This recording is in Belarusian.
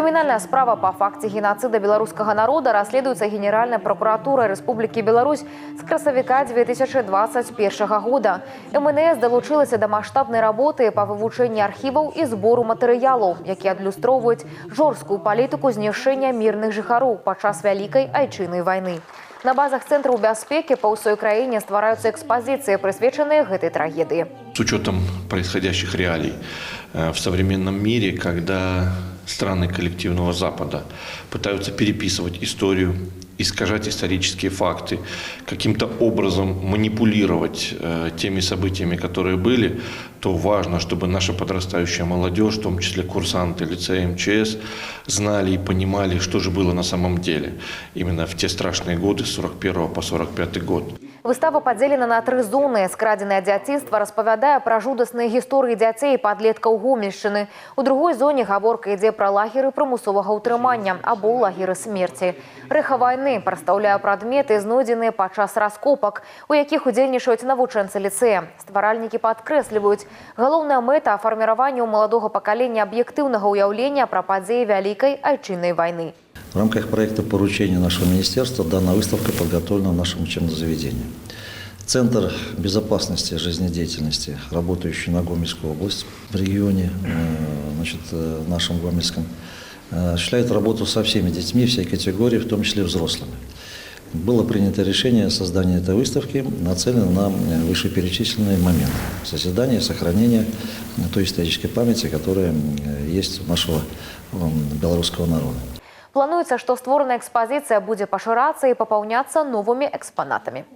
Криминальная справа по факте геноцида белорусского народа расследуется Генеральной прокуратурой Республики Беларусь с красавіка 2021 года. МНС долучилася до масштабной работы по вывучению архивов и сбору материалов, которые адлюстроўваюць жорсткую политику знішчэння мирных жыхароў падчас Вялікай Айчыннай войны. На базах Центру бяспекі по всей Украине ствараюцца экспозиции, присвяченные этой трагедии. С учетом происходящих реалий в современном мире, когда страны коллективного Запада пытаются переписывать историю, искажать исторические факты, каким-то образом манипулировать теми событиями, которые были, то важно, чтобы наша подрастающая молодежь, в том числе курсанты лицея МЧС, знали и понимали, что же было на самом деле, именно в те страшные годы с 41 по 45 год. Выстава поделена на 3 зоны. Скрадзенае дзяцінства распавядае пра жудасныя гісторыі дзяцей і падлеткаў Гомельшчыны. У другой зоне гаворка ідзе пра лагеры прымусовага ўтрымання або лагеры смерці. Рэха вайны прадстаўляе прадметы, знойдзеныя падчас раскопак, у якіх удзельнічаюць навучэнцы ліцэя. Стваральнікі падкрэсліваюць, галоўная мэта фарміравання ў маладога пакалення аб'ектыўнага ўяўлення пра падзеі Вялікай Айчыннай вайны. В рамках проекта поручения нашего министерства данная выставка подготовлена в нашем учебном заведении. Центр безопасности жизнедеятельности, работающий на Гомельскую область, в регионе нашем Гомельском, осуществляет работу со всеми детьми всей категории, в том числе взрослыми. Было принято решение о создании этой выставки, нацеленной на вышеперечисленные моменты созидания и сохранения той исторической памяти, которая есть у нашего белорусского народа. Плануецца, што створана экспазіцыя будзе пашырацца і папаўняцца новымі экспанатамі.